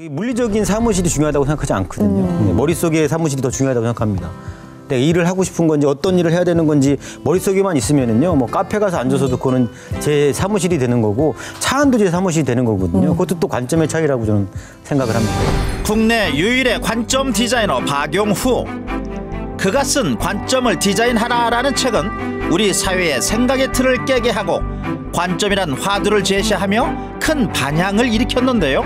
물리적인 사무실이 중요하다고 생각하지 않거든요. 머릿속에 사무실이 더 중요하다고 생각합니다. 내가 일을 하고 싶은 건지 어떤 일을 해야 되는 건지 머릿속에만 있으면은요, 뭐 카페 가서 앉아서도 그거는 제 사무실이 되는 거고 차 안도 제 사무실이 되는 거거든요. 그것도 또 관점의 차이라고 저는 생각을 합니다. 국내 유일의 관점 디자이너 박용후. 그가 쓴 관점을 디자인하라라는 책은 우리 사회의 생각의 틀을 깨게 하고 관점이란 화두를 제시하며 큰 반향을 일으켰는데요.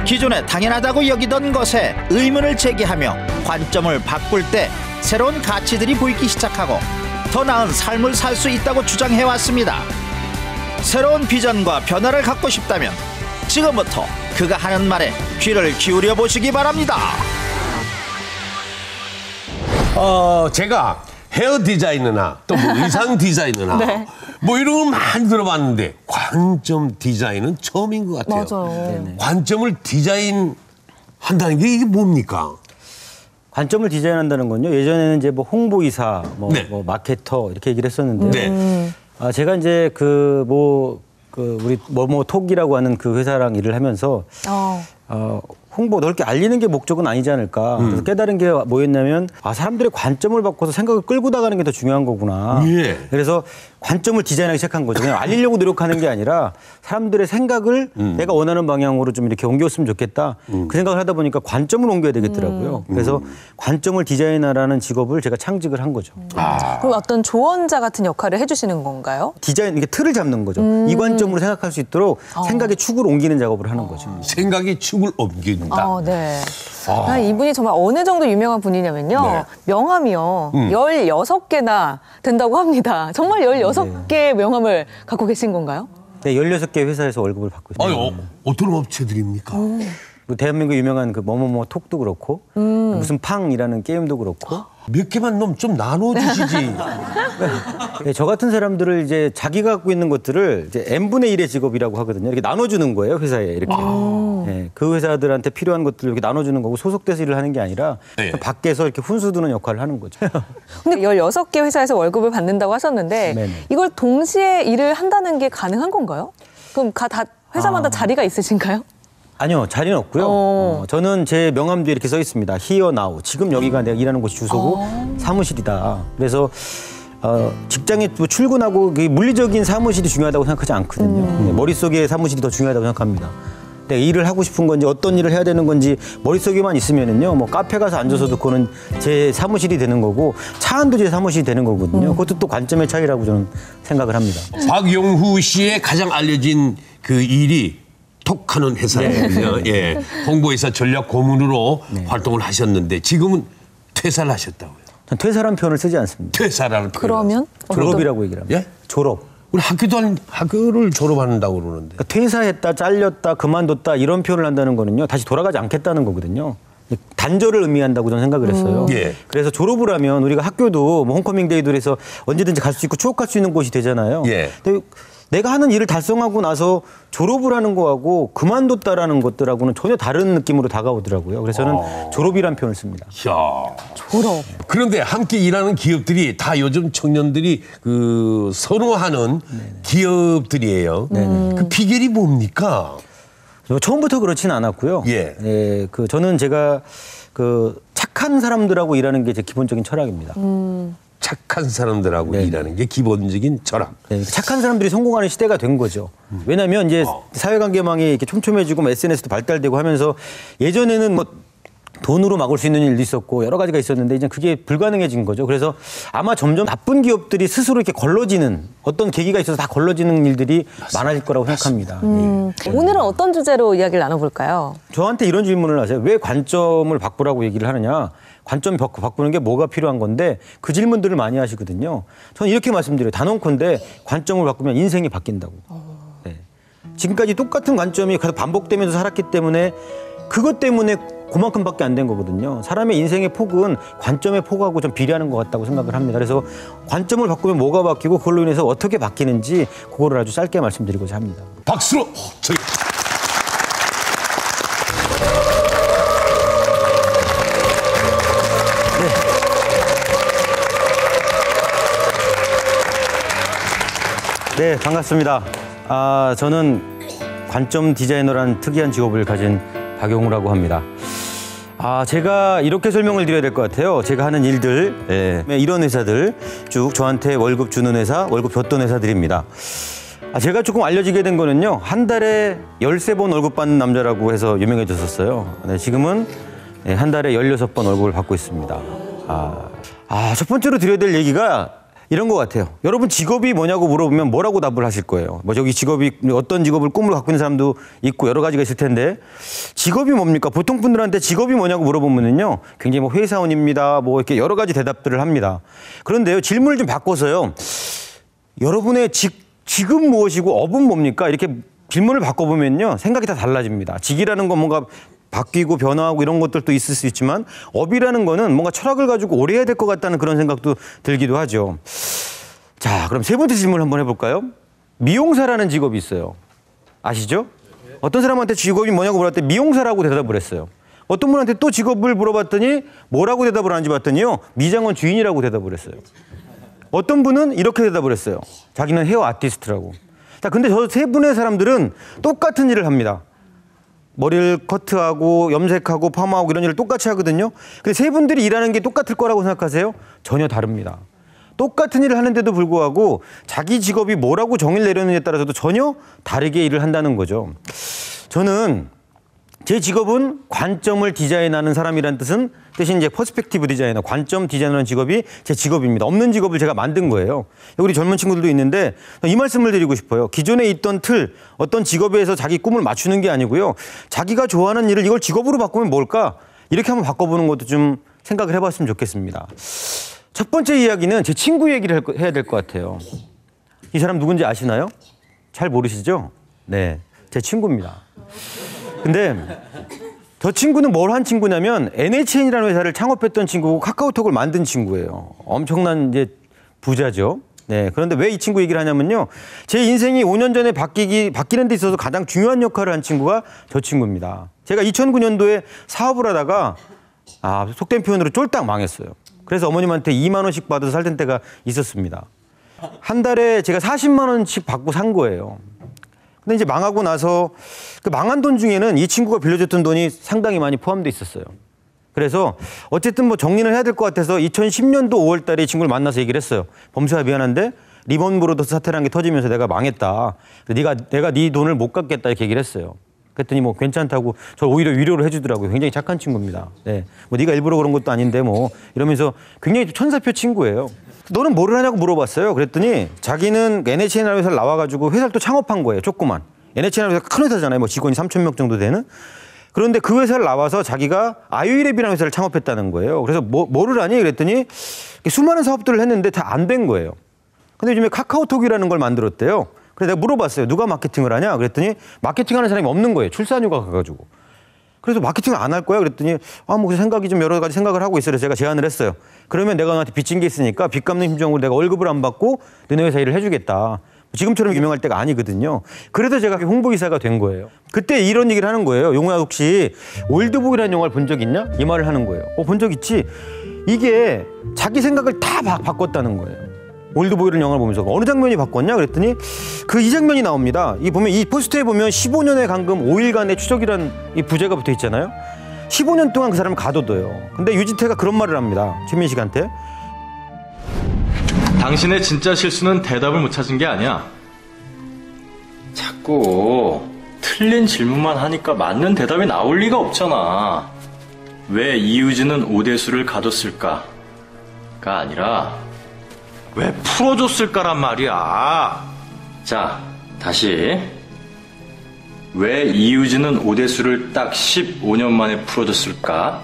기존에 당연하다고 여기던 것에 의문을 제기하며 관점을 바꿀 때 새로운 가치들이 보이기 시작하고 더 나은 삶을 살 수 있다고 주장해왔습니다. 새로운 비전과 변화를 갖고 싶다면 지금부터 그가 하는 말에 귀를 기울여 보시기 바랍니다. 제가 헤어 디자이너나 또 뭐 의상 디자이너나 네. 뭐 이런 거 많이 들어봤는데 관점 디자인은 처음인 것 같아요. 맞아요. 네네. 관점을 디자인한다는 게 이게 뭡니까? 관점을 디자인한다는 건요. 예전에는 이제 뭐 홍보이사, 네. 뭐 마케터 이렇게 얘기를 했었는데요. 네. 제가 이제 우리 톡이라고 하는 그 회사랑 일을 하면서 홍보 넓게 알리는 게 목적은 아니지 않을까. 그래서 깨달은 게 뭐였냐면 사람들의 관점을 바꿔서 생각을 끌고 나가는 게 더 중요한 거구나. 예. 그래서 관점을 디자인하기 시작한 거죠. 그냥 알리려고 노력하는 게 아니라 사람들의 생각을 내가 원하는 방향으로 좀 이렇게 옮겼으면 좋겠다. 그 생각을 하다 보니까 관점을 옮겨야 되겠더라고요. 그래서 관점을 디자인하라는 직업을 제가 창직을 한 거죠. 그럼 어떤 조언자 같은 역할을 해주시는 건가요? 디자인, 이게 틀을 잡는 거죠. 이 관점으로 생각할 수 있도록 생각의 축을 옮기는 작업을 하는 거죠. 생각의 축을 옮긴다. 네. 이분이 정말 어느 정도 유명한 분이냐면요. 네. 명함이요. 16개나 된다고 합니다. 정말 16개의 명함을 갖고 계신 건가요? 네, 16개 회사에서 월급을 받고 있습니다. 어떤 업체들입니까? 대한민국 유명한 그 뭐뭐뭐 톡도 그렇고 무슨 팡이라는 게임도 그렇고 몇 개만 좀 나눠주시지. 네, 저 같은 사람들을 이제 자기가 갖고 있는 것들을 이제 n분의 1의 직업이라고 하거든요. 이렇게 나눠주는 거예요, 회사에 이렇게. 네, 그 회사들한테 필요한 것들을 이렇게 나눠주는 거고 소속돼서 일을 하는 게 아니라 네. 밖에서 이렇게 훈수 두는 역할을 하는 거죠. 근데 16개 회사에서 월급을 받는다고 하셨는데 네네. 이걸 동시에 일을 한다는 게 가능한 건가요? 그럼 다 회사마다 자리가 있으신가요? 아니요, 자리는 없고요. 저는 제 명함 뒤에 이렇게 써 있습니다. Here now. 지금 여기가 내가 일하는 곳이 주소고 사무실이다. 그래서 직장에 출근하고 물리적인 사무실이 중요하다고 생각하지 않거든요. 머릿속에 사무실이 더 중요하다고 생각합니다. 내가 일을 하고 싶은 건지 어떤 일을 해야 되는 건지 머릿속에만 있으면은요, 뭐 카페 가서 앉아서도 그거는 제 사무실이 되는 거고 차 안도 제 사무실이 되는 거거든요. 그것도 또 관점의 차이라고 저는 생각을 합니다. 박용후 씨의 가장 알려진 그 일이 톡하는 회사예요. 예, 홍보회사 전략 고문으로 활동을 하셨는데 지금은 퇴사를 하셨다고요. 전 퇴사라는 표현을 쓰지 않습니다. 퇴사라는 표현. 그러면? 졸업이라고 얘기를 합니다. 예? 졸업. 우리 학교를 졸업한다고 그러는데. 그러니까 퇴사했다, 잘렸다, 그만뒀다 이런 표현을 한다는 거는요. 다시 돌아가지 않겠다는 거거든요. 단절을 의미한다고 저는 생각을 했어요. 예. 그래서 졸업을 하면 우리가 학교도 뭐 홈커밍 데이도 해서 언제든지 갈 수 있고 추억할 수 있는 곳이 되잖아요. 예. 근데 내가 하는 일을 달성하고 나서 졸업을 하는 거하고 그만뒀다라는 것들하고는 전혀 다른 느낌으로 다가오더라고요. 그래서 저는 졸업이란 표현을 씁니다. 이야. 졸업. 그런데 함께 일하는 기업들이 다 요즘 청년들이 선호하는 기업들이에요. 그 비결이 뭡니까? 처음부터 그렇지는 않았고요. 예. 저는 제가 착한 사람들하고 일하는 게 제 기본적인 철학입니다. 착한 사람들하고 일하는 게 기본적인 철학. 네, 착한 사람들이 성공하는 시대가 된 거죠. 왜냐하면 이제 사회관계망이 이렇게 촘촘해지고 뭐 SNS도 발달되고 하면서 예전에는 뭐 돈으로 막을 수 있는 일도 있었고 여러 가지가 있었는데 이제 그게 불가능해진 거죠. 그래서 아마 점점 나쁜 기업들이 스스로 이렇게 걸러지는 어떤 계기가 있어서 다 걸러지는 일들이 많아질 거라고 생각합니다. 오늘은 어떤 주제로 이야기를 나눠볼까요? 저한테 이런 질문을 하세요. 왜 관점을 바꾸라고 얘기를 하느냐. 관점 바꾸는 게 뭐가 필요한 건데 그 질문들을 많이 하시거든요. 저는 이렇게 말씀드려요. 단언컨대 관점을 바꾸면 인생이 바뀐다고. 네. 지금까지 똑같은 관점이 계속 반복되면서 살았기 때문에 그것 때문에 그만큼밖에 안 된 거거든요. 사람의 인생의 폭은 관점의 폭하고 좀 비례하는 것 같다고 생각을 합니다. 그래서 관점을 바꾸면 뭐가 바뀌고 그걸로 인해서 어떻게 바뀌는지 그거를 아주 짧게 말씀드리고자 합니다. 박수로 저희. 네, 반갑습니다. 저는 관점 디자이너라는 특이한 직업을 가진 박용우라고 합니다. 제가 이렇게 설명을 드려야 될 것 같아요. 제가 하는 일들, 이런 회사들 쭉 저한테 월급 주는 회사, 월급 줬던 회사들입니다. 제가 조금 알려지게 된 거는요. 한 달에 13번 월급 받는 남자라고 해서 유명해졌었어요. 네, 지금은 한 달에 16번 월급을 받고 있습니다. 첫 번째로 드려야 될 얘기가 이런 것 같아요. 여러분 직업이 뭐냐고 물어보면 뭐라고 답을 하실 거예요. 저기 직업이 어떤 직업을 꿈을 갖고 있는 사람도 있고 여러 가지가 있을 텐데 직업이 뭡니까? 보통 분들한테 직업이 뭐냐고 물어보면은요. 굉장히 회사원입니다. 이렇게 여러 가지 대답들을 합니다. 그런데요. 질문을 좀 바꿔서요. 여러분의 직은 무엇이고 업은 뭡니까? 이렇게 질문을 바꿔보면요. 생각이 다 달라집니다. 직이라는 건 뭔가 바뀌고 변화하고 이런 것들도 있을 수 있지만 업이라는 거는 뭔가 철학을 가지고 오래 해야 될 것 같다는 그런 생각도 들기도 하죠. 자, 그럼 세 번째 질문을 한번 해볼까요? 미용사라는 직업이 있어요. 아시죠? 어떤 사람한테 직업이 뭐냐고 물어봤더니 미용사라고 대답을 했어요. 어떤 분한테 또 직업을 물어봤더니 뭐라고 대답을 하는지 봤더니요. 미장원 주인이라고 대답을 했어요. 어떤 분은 이렇게 대답을 했어요. 자기는 헤어 아티스트라고. 자, 근데 저 세 분의 사람들은 똑같은 일을 합니다. 머리를 커트하고 염색하고 파마하고 이런 일을 똑같이 하거든요. 근데 세 분들이 일하는 게 똑같을 거라고 생각하세요? 전혀 다릅니다. 똑같은 일을 하는데도 불구하고 자기 직업이 뭐라고 정의를 내려느냐에 따라서도 전혀 다르게 일을 한다는 거죠. 저는 제 직업은 관점을 디자인하는 사람이라는 뜻인 이제 퍼스펙티브 디자이너, 관점 디자이너라는 직업이 제 직업입니다. 없는 직업을 제가 만든 거예요. 우리 젊은 친구들도 있는데 이 말씀을 드리고 싶어요. 기존에 있던 틀, 어떤 직업에서 자기 꿈을 맞추는 게 아니고요. 자기가 좋아하는 일을 이걸 직업으로 바꾸면 뭘까? 이렇게 한번 바꿔보는 것도 좀 생각을 해봤으면 좋겠습니다. 첫 번째 이야기는 제 친구 얘기를 해야 될 것 같아요. 이 사람 누군지 아시나요? 잘 모르시죠? 네, 제 친구입니다. 근데 저 친구는 뭘 한 친구냐면 NHN이라는 회사를 창업했던 친구고 카카오톡을 만든 친구예요. 엄청난 이제 부자죠. 네. 그런데 왜 이 친구 얘기를 하냐면요. 제 인생이 5년 전에 바뀌는 데 있어서 가장 중요한 역할을 한 친구가 저 친구입니다. 제가 2009년도에 사업을 하다가 속된 표현으로 쫄딱 망했어요. 그래서 어머님한테 2만 원씩 받아서 살던 때가 있었습니다. 한 달에 제가 40만 원씩 받고 산 거예요. 근데 이제 망하고 나서 그 망한 돈 중에는 이 친구가 빌려줬던 돈이 상당히 많이 포함되어 있었어요. 그래서 어쨌든 정리를 해야 될 것 같아서 2010년도 5월 달에 이 친구를 만나서 얘기를 했어요. 범수야 미안한데 리먼 브로더스 사태라는 게 터지면서 내가 망했다. 내가 네 돈을 못 갚겠다 이렇게 얘기를 했어요. 그랬더니 괜찮다고 저 오히려 위로를 해주더라고요. 굉장히 착한 친구입니다. 네. 네가 일부러 그런 것도 아닌데 이러면서 굉장히 천사표 친구예요. 너는 뭐를 하냐고 물어봤어요. 그랬더니 자기는 NHN이라는 회사를 나와가지고 회사를 또 창업한 거예요. 조그만. NHN이라는 회사가 큰 회사잖아요. 직원이 3,000명 정도 되는. 그런데 그 회사를 나와서 자기가 아이유랩이라는 회사를 창업했다는 거예요. 그래서 뭐를 하니? 그랬더니 수많은 사업들을 했는데 다 안 된 거예요. 근데 요즘에 카카오톡이라는 걸 만들었대요. 그래서 내가 물어봤어요. 누가 마케팅을 하냐? 그랬더니 마케팅하는 사람이 없는 거예요. 출산휴가 가가지고. 그래서 마케팅을 안 할 거야? 그랬더니 생각이 좀 여러 가지 생각을 하고 있어요. 그래서 제가 제안을 했어요. 그러면 내가 너한테 빚진 게 있으니까 빚 갚는 심정으로 내가 월급을 안 받고 너네 회사 일을 해주겠다. 지금처럼 유명할 때가 아니거든요. 그래서 제가 홍보기사가 된 거예요. 그때 이런 얘기를 하는 거예요. 용우야 혹시 올드보이라는 영화를 본 적 있냐? 이 말을 하는 거예요. 본 적 있지? 이게 자기 생각을 다 바꿨다는 거예요. 올드보이라는 영화를 보면서 어느 장면이 바꿨냐? 그랬더니 이 장면이 나옵니다. 이 포스터에 보면 15년의 강금 5일간의 추적이라는 이 부제가 붙어 있잖아요. 15년 동안 그 사람을 가둬둬요. 근데 유지태가 그런 말을 합니다. 최민식한테. 당신의 진짜 실수는 대답을 못 찾은 게 아니야. 자꾸 틀린 질문만 하니까 맞는 대답이 나올 리가 없잖아. 왜 이유진은 오대수를 가뒀을까가 아니라 왜 풀어줬을까란 말이야. 자, 다시. 왜 이유진은 오대수를 딱 15년 만에 풀어줬을까?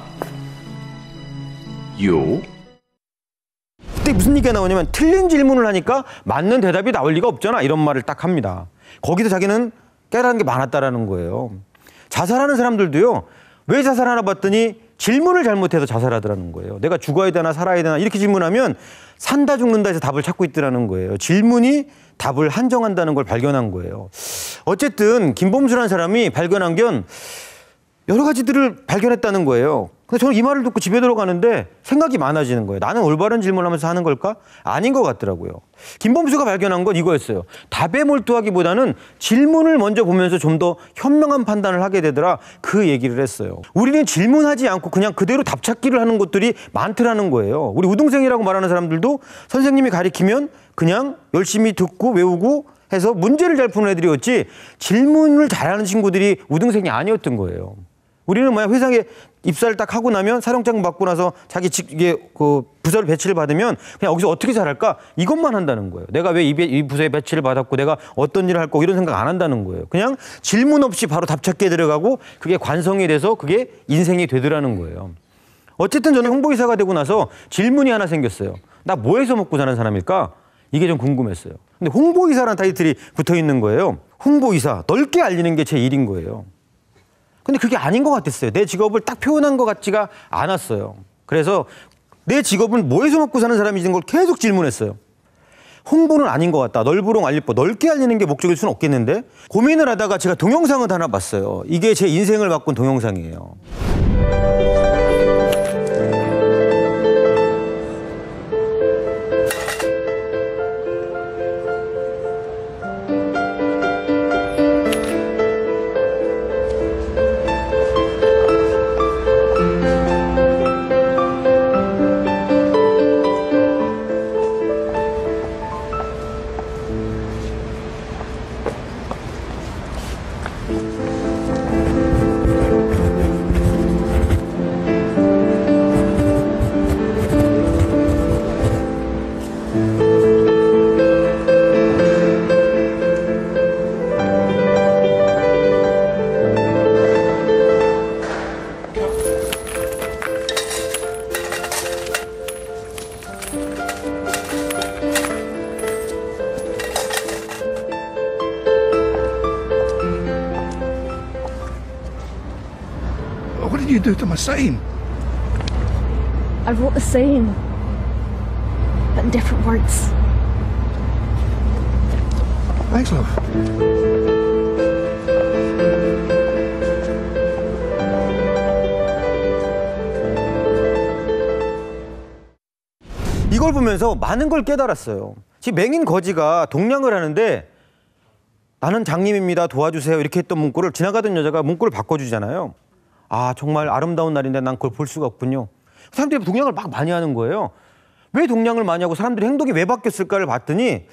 그때 무슨 얘기가 나오냐면 틀린 질문을 하니까 맞는 대답이 나올 리가 없잖아. 이런 말을 딱 합니다. 거기서 자기는 깨달은 게 많았다라는 거예요. 자살하는 사람들도요. 왜 자살하나 봤더니 질문을 잘못해서 자살하더라는 거예요. 내가 죽어야 되나 살아야 되나 이렇게 질문하면 산다 죽는다 해서 답을 찾고 있더라는 거예요. 질문이 답을 한정한다는 걸 발견한 거예요. 어쨌든 김범수라는 사람이 발견한 건 여러 가지들을 발견했다는 거예요. 근데 저는 이 말을 듣고 집에 들어가는데 생각이 많아지는 거예요. 나는 올바른 질문하면서 하는 걸까? 아닌 것 같더라고요. 김범수가 발견한 건 이거였어요. 답에 몰두하기보다는 질문을 먼저 보면서 좀 더 현명한 판단을 하게 되더라. 그 얘기를 했어요. 우리는 질문하지 않고 그냥 그대로 답 찾기를 하는 것들이 많더라는 거예요. 우리 우등생이라고 말하는 사람들도 선생님이 가리키면 그냥 열심히 듣고 외우고 해서 문제를 잘 푸는 애들이었지 질문을 잘하는 친구들이 우등생이 아니었던 거예요. 우리는 만약 회사에 입사를 딱 하고 나면 사령장 받고 나서 자기 이게 그 부서를 배치를 받으면 그냥 여기서 어떻게 잘할까 이것만 한다는 거예요. 내가 왜 이 부서에 배치를 받았고 내가 어떤 일을 할 거고 이런 생각 안 한다는 거예요. 그냥 질문 없이 바로 답 찾기에 들어가고 그게 관성이 돼서 그게 인생이 되더라는 거예요. 어쨌든 저는 홍보이사가 되고 나서 질문이 하나 생겼어요. 나 뭐 해서 먹고 사는 사람일까? 이게 좀 궁금했어요. 근데 홍보이사라는 타이틀이 붙어 있는 거예요. 홍보이사, 넓게 알리는 게 제 일인 거예요. 근데 그게 아닌 것 같았어요. 내 직업을 딱 표현한 것 같지가 않았어요. 그래서 내 직업은 뭐해서 먹고 사는 사람이신 걸 계속 질문했어요. 홍보는 아닌 것 같다. 넓으롱 알리뽀. 넓게 알리는 게 목적일 수는 없겠는데 고민을 하다가 제가 동영상을 하나 봤어요. 이게 제 인생을 바꾼 동영상이에요. What did you do to my sign? I wrote the saying, but in different words. Thanks, love. 이걸 보면서 많은 걸 깨달았어요. 지금 맹인 거지가 동냥을 하는데 나는 장님입니다. 도와주세요. 이렇게 했던 문구를 지나가던 여자가 문구를 바꿔주잖아요. 아, 정말 아름다운 날인데 난 그걸 볼 수가 없군요. 사람들이 동냥을 막 많이 하는 거예요. 왜 동냥을 많이 하고 사람들의 행동이 왜 바뀌었을까를 봤더니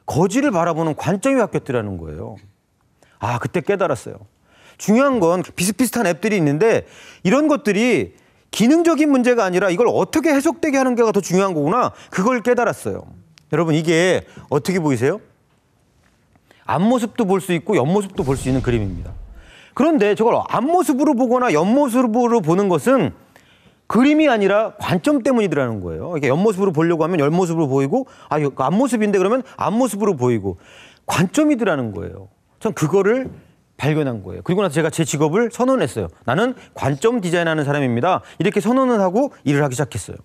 거지를 바라보는 관점이 바뀌었더라는 거예요. 아, 그때 깨달았어요. 중요한 건 비슷비슷한 앱들이 있는데 이런 것들이 기능적인 문제가 아니라 이걸 어떻게 해석되게 하는 게가 더 중요한 거구나. 그걸 깨달았어요. 여러분 이게 어떻게 보이세요? 앞모습도 볼 수 있고 옆모습도 볼 수 있는 그림입니다. 그런데 저걸 앞모습으로 보거나 옆모습으로 보는 것은 그림이 아니라 관점 때문이더라는 거예요. 이렇게 옆모습으로 보려고 하면 옆모습으로 보이고 아, 이거 앞모습인데 그러면 앞모습으로 보이고 관점이더라는 거예요. 전 그거를 발견한 거예요. 그리고 나서 제가 제 직업을 선언했어요. 나는 관점 디자인하는 사람입니다. 이렇게 선언을 하고 일을 하기 시작했어요.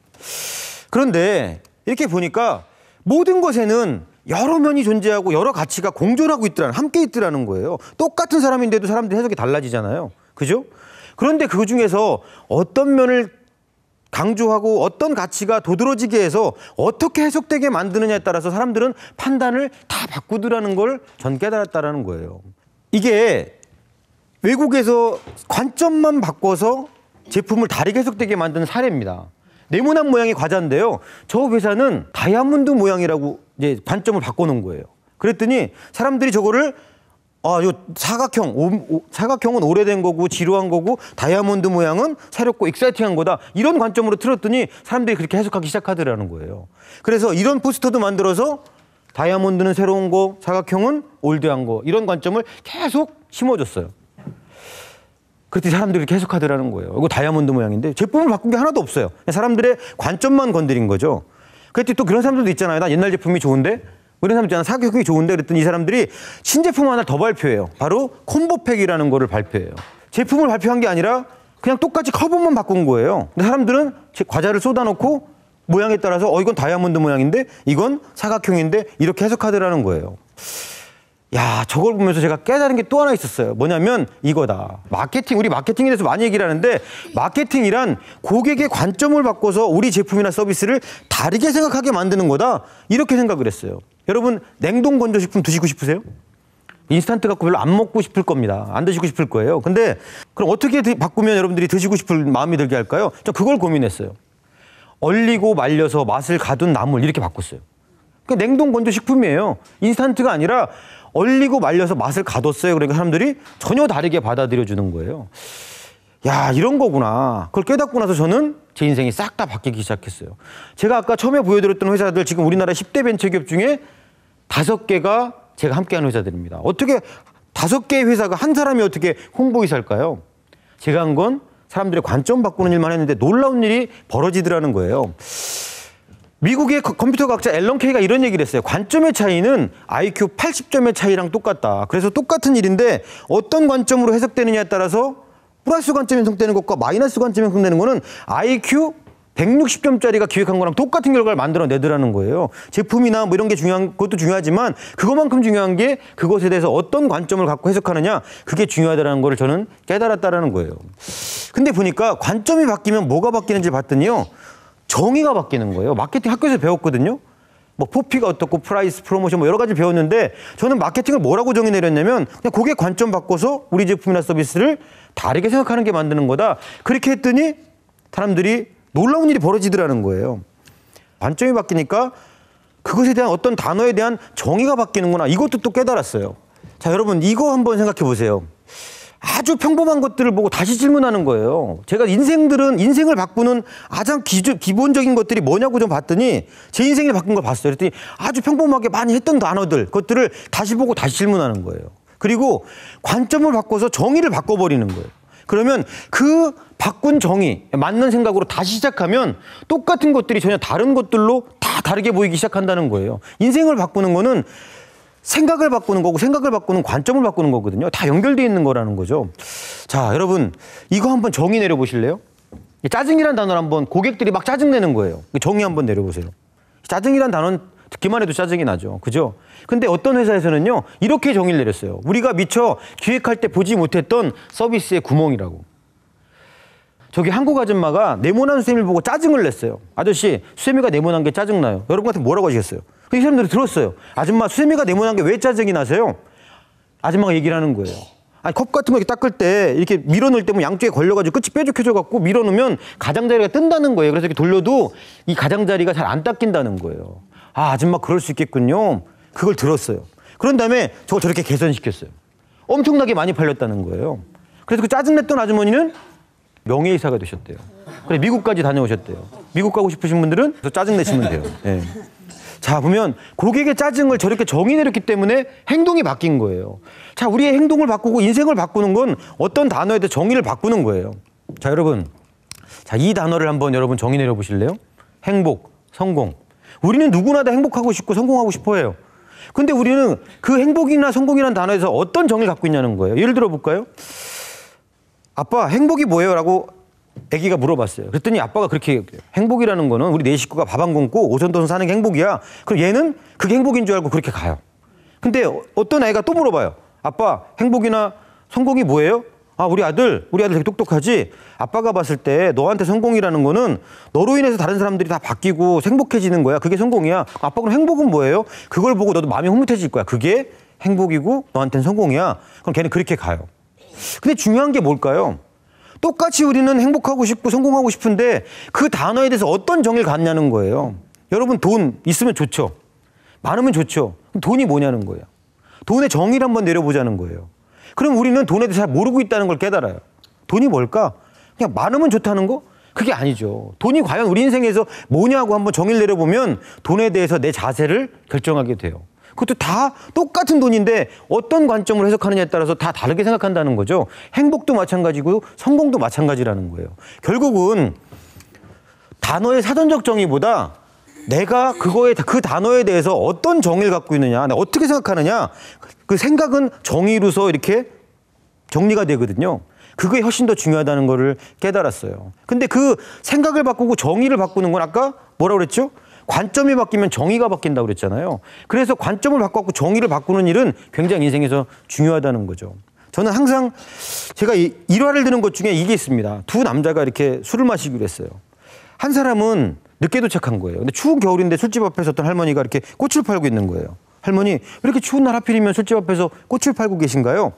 그런데 이렇게 보니까 모든 것에는 여러 면이 존재하고 여러 가치가 공존하고 있더라는, 함께 있더라는 거예요. 똑같은 사람인데도 사람들이 해석이 달라지잖아요. 그죠? 그런데 그 중에서 어떤 면을 강조하고 어떤 가치가 도드라지게 해서 어떻게 해석되게 만드느냐에 따라서 사람들은 판단을 다 바꾸더라는 걸 전 깨달았다라는 거예요. 이게 외국에서 관점만 바꿔서 제품을 다르게 해석되게 만드는 사례입니다. 네모난 모양의 과자인데요. 저 회사는 다이아몬드 모양이라고 이제 관점을 바꿔놓은 거예요. 그랬더니 사람들이 저거를 요 사각형은 오래된 거고 지루한 거고 다이아몬드 모양은 새롭고 익사이팅한 거다. 이런 관점으로 틀었더니 사람들이 그렇게 해석하기 시작하더라는 거예요. 그래서 이런 포스터도 만들어서 다이아몬드는 새로운 거, 사각형은 올드한 거 이런 관점을 계속 심어줬어요. 그랬더니 사람들이 이렇게 해석하더라는 거예요. 이거 다이아몬드 모양인데 제품을 바꾼 게 하나도 없어요. 사람들의 관점만 건드린 거죠. 그랬더니 또 그런 사람들도 있잖아요. 나 옛날 제품이 좋은데 이런 사람 있잖아. 사격이 좋은데 그랬더니 이 사람들이 신제품 하나 더 발표해요. 바로 콤보팩이라는 거를 발표해요. 제품을 발표한 게 아니라 그냥 똑같이 커버만 바꾼 거예요. 근데 사람들은 과자를 쏟아놓고 모양에 따라서 이건 다이아몬드 모양인데 이건 사각형인데 이렇게 해석하더라는 거예요. 야, 저걸 보면서 제가 깨달은 게 또 하나 있었어요. 뭐냐면 이거다. 마케팅, 우리 마케팅에 대해서 많이 얘기를 하는데 마케팅이란 고객의 관점을 바꿔서 우리 제품이나 서비스를 다르게 생각하게 만드는 거다. 이렇게 생각을 했어요. 여러분, 냉동 건조식품 드시고 싶으세요? 인스턴트 갖고 별로 안 먹고 싶을 겁니다. 안 드시고 싶을 거예요. 근데 그럼 어떻게 바꾸면 여러분들이 드시고 싶을 마음이 들게 할까요? 저 그걸 고민했어요. 얼리고 말려서 맛을 가둔 나물 이렇게 바꿨어요. 그러니까 냉동 건조식품이에요. 인스턴트가 아니라 얼리고 말려서 맛을 가뒀어요. 그러니까 사람들이 전혀 다르게 받아들여주는 거예요. 야, 이런 거구나. 그걸 깨닫고 나서 저는 제 인생이 싹 다 바뀌기 시작했어요. 제가 아까 처음에 보여드렸던 회사들 지금 우리나라 10대 벤처기업 중에 5개가 제가 함께하는 회사들입니다. 어떻게 5개의 회사가 한 사람이 어떻게 홍보이사일까요? 제가 한 건 사람들의 관점 바꾸는 일만 했는데 놀라운 일이 벌어지더라는 거예요. 미국의 컴퓨터 과학자 앨런 케이가 이런 얘기를 했어요. 관점의 차이는 IQ 80점의 차이랑 똑같다. 그래서 똑같은 일인데 어떤 관점으로 해석되느냐에 따라서 플러스 관점이 해석되는 것과 마이너스 관점이 해석되는 거는 IQ 160점짜리가 기획한 거랑 똑같은 결과를 만들어내더라는 거예요. 제품이나 뭐 이런 게 중요한 것도 중요하지만 그것만큼 중요한 게 그것에 대해서 어떤 관점을 갖고 해석하느냐, 그게 중요하다는 거를 저는 깨달았다라는 거예요. 근데 보니까 관점이 바뀌면 뭐가 바뀌는지 봤더니요, 정의가 바뀌는 거예요. 마케팅 학교에서 배웠거든요. 뭐 포피가 어떻고 프라이스, 프로모션 뭐 여러 가지 배웠는데 저는 마케팅을 뭐라고 정의 내렸냐면 그냥 고객 관점 바꿔서 우리 제품이나 서비스를 다르게 생각하는 게 만드는 거다. 그렇게 했더니 사람들이 놀라운 일이 벌어지더라는 거예요. 관점이 바뀌니까 그것에 대한 어떤 단어에 대한 정의가 바뀌는구나. 이것도 또 깨달았어요. 자, 여러분 이거 한번 생각해 보세요. 아주 평범한 것들을 보고 다시 질문하는 거예요. 제가 인생을 바꾸는 가장 기본적인 것들이 뭐냐고 좀 봤더니 제 인생을 바꾼 걸 봤어요. 그랬더니 아주 평범하게 많이 했던 단어들, 그것들을 다시 보고 다시 질문하는 거예요. 그리고 관점을 바꿔서 정의를 바꿔버리는 거예요. 그러면 그 바꾼 정의, 맞는 생각으로 다시 시작하면 똑같은 것들이 전혀 다른 것들로 다 다르게 보이기 시작한다는 거예요. 인생을 바꾸는 거는 생각을 바꾸는 거고 생각을 바꾸는 관점을 바꾸는 거거든요. 다 연결되어 있는 거라는 거죠. 자, 여러분 이거 한번 정의 내려보실래요? 짜증이라는 단어를 한번 고객들이 막 짜증내는 거예요. 정의 한번 내려보세요. 짜증이라는 단어는 듣기만 해도 짜증이 나죠. 그죠? 근데 어떤 회사에서는요 이렇게 정의를 내렸어요. 우리가 미처 기획할 때 보지 못했던 서비스의 구멍이라고. 저기 한국 아줌마가 네모난 수세미를 보고 짜증을 냈어요. 아저씨, 수세미가 네모난 게 짜증나요. 여러분 같으면 뭐라고 하시겠어요? 이 사람들이 들었어요. 아줌마, 수세미가 네모난 게 왜 짜증이 나세요? 아줌마가 얘기를 하는 거예요. 아니, 컵 같은 거 이렇게 닦을 때 이렇게 밀어넣을 때 양쪽에 걸려가지고 끝이 뾰족해져갖고 밀어넣으면 가장자리가 뜬다는 거예요. 그래서 이렇게 돌려도 이 가장자리가 잘 안 닦인다는 거예요. 아, 아줌마 그럴 수 있겠군요. 그걸 들었어요. 그런 다음에 저걸 저렇게 개선시켰어요. 엄청나게 많이 팔렸다는 거예요. 그래서 그 짜증냈던 아주머니는 명예의사가 되셨대요. 그래 미국까지 다녀오셨대요. 미국 가고 싶으신 분들은 저 짜증 내시면 돼요. 네. 자, 보면 고객의 짜증을 저렇게 정의 내렸기 때문에 행동이 바뀐 거예요. 자, 우리의 행동을 바꾸고 인생을 바꾸는 건 어떤 단어에 대해 정의를 바꾸는 거예요. 자, 여러분. 자, 이 단어를 한번 여러분 정의 내려보실래요? 행복, 성공. 우리는 누구나 다 행복하고 싶고 성공하고 싶어 해요. 근데 우리는 그 행복이나 성공이라는 단어에서 어떤 정의를 갖고 있냐는 거예요. 예를 들어 볼까요? 아빠, 행복이 뭐예요? 라고 아기가 물어봤어요. 그랬더니 아빠가 그렇게 얘기해요. 행복이라는 거는 우리 네 식구가 밥 안 굶고 오손도손 사는 게 행복이야. 그럼 얘는 그게 행복인 줄 알고 그렇게 가요. 근데 어떤 아이가 또 물어봐요. 아빠, 행복이나 성공이 뭐예요? 아, 우리 아들 되게 똑똑하지? 아빠가 봤을 때 너한테 성공이라는 거는 너로 인해서 다른 사람들이 다 바뀌고 행복해지는 거야. 그게 성공이야. 아빠, 그럼 행복은 뭐예요? 그걸 보고 너도 마음이 흐뭇해질 거야. 그게 행복이고 너한테는 성공이야. 그럼 걔는 그렇게 가요. 근데 중요한 게 뭘까요? 똑같이 우리는 행복하고 싶고 성공하고 싶은데 그 단어에 대해서 어떤 정의를 갖냐는 거예요. 여러분 돈 있으면 좋죠. 많으면 좋죠. 그럼 돈이 뭐냐는 거예요. 돈의 정의를 한번 내려보자는 거예요. 그럼 우리는 돈에 대해서 잘 모르고 있다는 걸 깨달아요. 돈이 뭘까? 그냥 많으면 좋다는 거? 그게 아니죠. 돈이 과연 우리 인생에서 뭐냐고 한번 정의를 내려보면 돈에 대해서 내 자세를 결정하게 돼요. 그것도 다 똑같은 돈인데 어떤 관점으로 해석하느냐에 따라서 다 다르게 생각한다는 거죠. 행복도 마찬가지고 성공도 마찬가지라는 거예요. 결국은 단어의 사전적 정의보다 내가 그 단어에 대해서 어떤 정의를 갖고 있느냐, 어떻게 생각하느냐, 그 생각은 정의로서 이렇게 정리가 되거든요. 그게 훨씬 더 중요하다는 거를 깨달았어요. 근데 그 생각을 바꾸고 정의를 바꾸는 건 아까 뭐라고 그랬죠? 관점이 바뀌면 정의가 바뀐다고 그랬잖아요. 그래서 관점을 바꿔갖고 정의를 바꾸는 일은 굉장히 인생에서 중요하다는 거죠. 저는 항상 제가 일화를 드는 것 중에 이게 있습니다. 두 남자가 이렇게 술을 마시기로 했어요. 한 사람은 늦게 도착한 거예요. 근데 추운 겨울인데 술집 앞에서 어떤 할머니가 이렇게 꽃을 팔고 있는 거예요. 할머니, 왜 이렇게 추운 날 하필이면 술집 앞에서 꽃을 팔고 계신가요?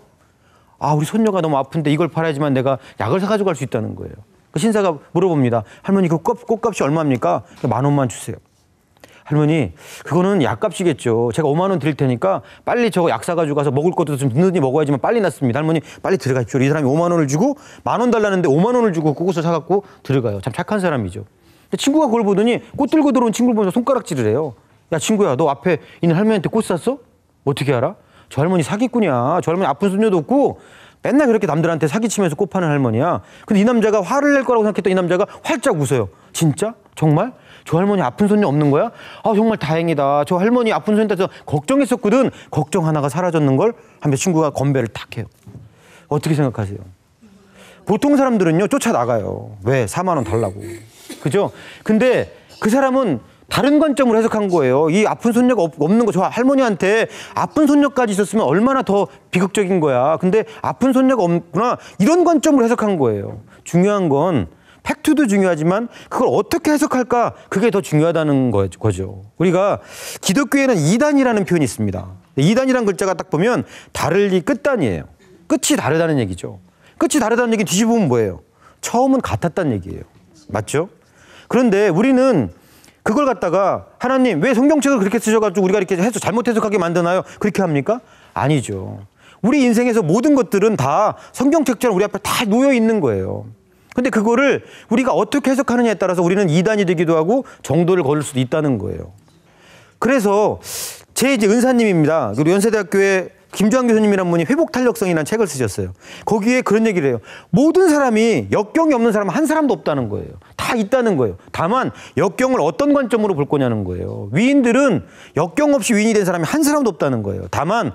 아, 우리 손녀가 너무 아픈데 이걸 팔아야지만 내가 약을 사가지고 갈 수 있다는 거예요. 그 신사가 물어봅니다. 할머니, 그 꽃값이 얼마입니까? 10,000원만 주세요. 할머니, 그거는 약값이겠죠. 제가 5만 원 드릴 테니까 빨리 저거 약 사가지고 가서 먹을 것도 좀 늦니 먹어야지만 빨리 낫습니다. 할머니, 빨리 들어가십시오. 이 사람이 5만 원을 주고 10,000원 달라는데 5만 원을 주고 그것을 사갖고 들어가요. 참 착한 사람이죠. 근데 친구가 그걸 보더니 꽃 들고 들어온 친구를 보면서 손가락질을 해요. 야, 친구야, 너 앞에 있는 할머니한테 꽃 샀어? 어떻게 알아? 저 할머니 사기꾼이야. 저 할머니 아픈 손녀도 없고 맨날 그렇게 남들한테 사기치면서 꽃 파는 할머니야. 근데 이 남자가 화를 낼 거라고 생각했던 이 남자가 활짝 웃어요. 진짜? 정말? 저 할머니 아픈 손녀 없는 거야? 아, 정말 다행이다. 저 할머니 아픈 손녀 따서 걱정했었거든. 걱정 하나가 사라졌는 걸 하면서 친구가 건배를 탁 해요. 어떻게 생각하세요? 보통 사람들은요, 쫓아나가요. 왜? 4만 원 달라고. 그죠? 근데 그 사람은 다른 관점으로 해석한 거예요. 이 아픈 손녀가 없는 거, 저 할머니한테 아픈 손녀까지 있었으면 얼마나 더 비극적인 거야. 근데 아픈 손녀가 없구나. 이런 관점으로 해석한 거예요. 중요한 건 팩트도 중요하지만 그걸 어떻게 해석할까? 그게 더 중요하다는 거죠. 우리가 기독교에는 이단이라는 표현이 있습니다. 이단이라는 글자가 딱 보면 다를리 끝단이에요. 끝이 다르다는 얘기죠. 끝이 다르다는 얘기 뒤집으면 뭐예요? 처음은 같았다는 얘기예요. 맞죠? 그런데 우리는 그걸 갖다가 하나님 왜 성경책을 그렇게 쓰셔가지고 우리가 이렇게 해서 잘못 해석하게 만드나요? 그렇게 합니까? 아니죠. 우리 인생에서 모든 것들은 다 성경책처럼 우리 앞에 다 놓여 있는 거예요. 근데 그거를 우리가 어떻게 해석하느냐에 따라서 우리는 이단이 되기도 하고 정도를 걸을 수도 있다는 거예요. 그래서 제 이제 은사님입니다. 그리고 연세대학교에 김주환 교수님이란 분이 회복탄력성이라는 책을 쓰셨어요. 거기에 그런 얘기를 해요. 모든 사람이 역경이 없는 사람은 한 사람도 없다는 거예요. 다 있다는 거예요. 다만 역경을 어떤 관점으로 볼 거냐는 거예요. 위인들은 역경 없이 위인이 된 사람이 한 사람도 없다는 거예요. 다만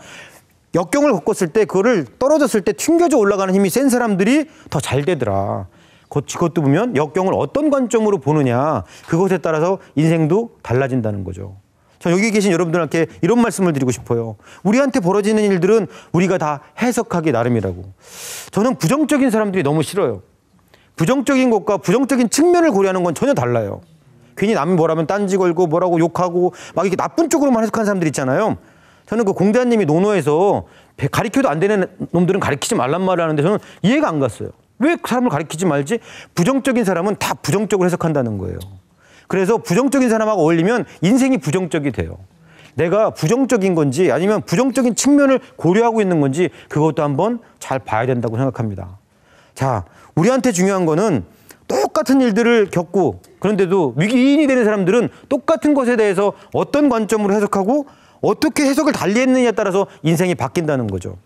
역경을 겪었을 때 그거를 떨어졌을 때 튕겨져 올라가는 힘이 센 사람들이 더 잘 되더라. 그것도 보면 역경을 어떤 관점으로 보느냐, 그것에 따라서 인생도 달라진다는 거죠. 저 여기 계신 여러분들한테 이런 말씀을 드리고 싶어요. 우리한테 벌어지는 일들은 우리가 다 해석하기 나름이라고. 저는 부정적인 사람들이 너무 싫어요. 부정적인 것과 부정적인 측면을 고려하는 건 전혀 달라요. 괜히 남이 뭐라면 딴지 걸고 뭐라고 욕하고 막 이렇게 나쁜 쪽으로만 해석하는 사람들 있잖아요. 저는 그 공자님이 논어에서 가르쳐도 안 되는 놈들은 가르치지 말란 말을 하는데 저는 이해가 안 갔어요. 왜 사람을 가르치지 말지? 부정적인 사람은 다 부정적으로 해석한다는 거예요. 그래서 부정적인 사람하고 어울리면 인생이 부정적이 돼요. 내가 부정적인 건지 아니면 부정적인 측면을 고려하고 있는 건지 그것도 한번 잘 봐야 된다고 생각합니다. 자, 우리한테 중요한 거는 똑같은 일들을 겪고 그런데도 위기인이 되는 사람들은 똑같은 것에 대해서 어떤 관점으로 해석하고 어떻게 해석을 달리했느냐에 따라서 인생이 바뀐다는 거죠.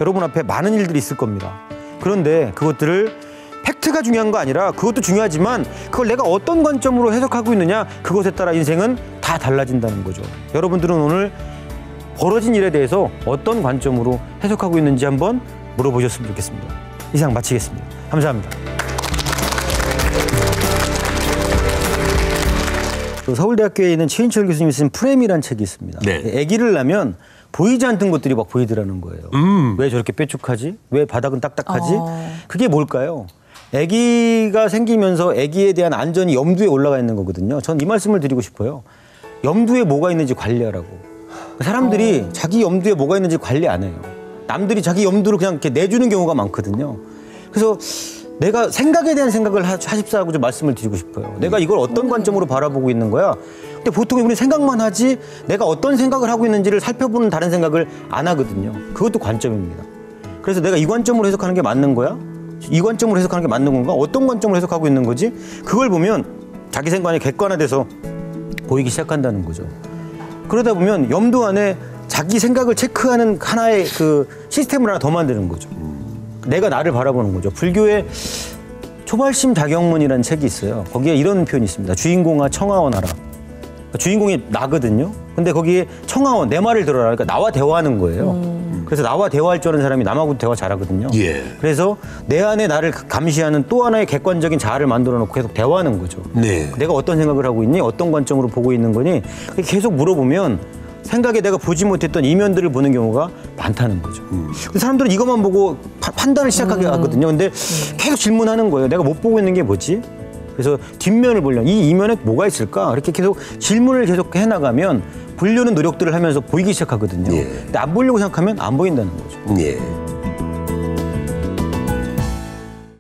여러분 앞에 많은 일들이 있을 겁니다. 그런데 그것들을 팩트가 중요한 거 아니라 그것도 중요하지만 그걸 내가 어떤 관점으로 해석하고 있느냐 그것에 따라 인생은 다 달라진다는 거죠. 여러분들은 오늘 벌어진 일에 대해서 어떤 관점으로 해석하고 있는지 한번 물어보셨으면 좋겠습니다. 이상 마치겠습니다. 감사합니다. 서울대학교에 있는 최인철 교수님이 쓴 프레임이라는 책이 있습니다. 네. 아기를 낳으면 보이지 않던 것들이 막 보이더라는 거예요. 왜 저렇게 뾰족하지? 왜 바닥은 딱딱하지? 그게 뭘까요? 아기가 생기면서 아기에 대한 안전이 염두에 올라가 있는 거거든요. 전 이 말씀을 드리고 싶어요. 염두에 뭐가 있는지 관리하라고. 사람들이 자기 염두에 뭐가 있는지 관리 안 해요. 남들이 자기 염두를 그냥 이렇게 내주는 경우가 많거든요. 그래서 내가 생각에 대한 생각을 하십사하고 좀 말씀을 드리고 싶어요. 내가 이걸 어떤 관점으로 바라보고 있는 거야? 근데 보통 우리는 생각만 하지 내가 어떤 생각을 하고 있는지를 살펴보는 다른 생각을 안 하거든요. 그것도 관점입니다. 그래서 내가 이 관점으로 해석하는 게 맞는 거야? 이 관점으로 해석하는 게 맞는 건가? 어떤 관점으로 해석하고 있는 거지? 그걸 보면 자기 생각이 객관화돼서 보이기 시작한다는 거죠. 그러다 보면 염두 안에 자기 생각을 체크하는 하나의 그 시스템을 하나 더 만드는 거죠. 내가 나를 바라보는 거죠. 불교의 초발심 다경문이라는 책이 있어요. 거기에 이런 표현이 있습니다. 주인공아 청하원하라. 주인공이 나거든요. 근데 거기에 청하원 내 말을 들어라. 그러니까 나와 대화하는 거예요. 그래서 나와 대화할 줄 아는 사람이 남하고 대화 잘하거든요. 예. 그래서 내 안에 나를 감시하는 또 하나의 객관적인 자아를 만들어 놓고 계속 대화하는 거죠. 네. 내가 어떤 생각을 하고 있니? 어떤 관점으로 보고 있는 거니? 계속 물어보면 생각에 내가 보지 못했던 이면들을 보는 경우가 많다는 거죠. 사람들은 이것만 보고 판단을 시작하게 하거든요. 근데 계속 질문하는 거예요. 내가 못 보고 있는 게 뭐지? 그래서 뒷면을 보려면 이 이면에 뭐가 있을까? 이렇게 계속 질문을 계속 해나가면 보려는 노력들을 하면서 보이기 시작하거든요. 예. 근데 안 보려고 생각하면 안 보인다는 거죠. 예.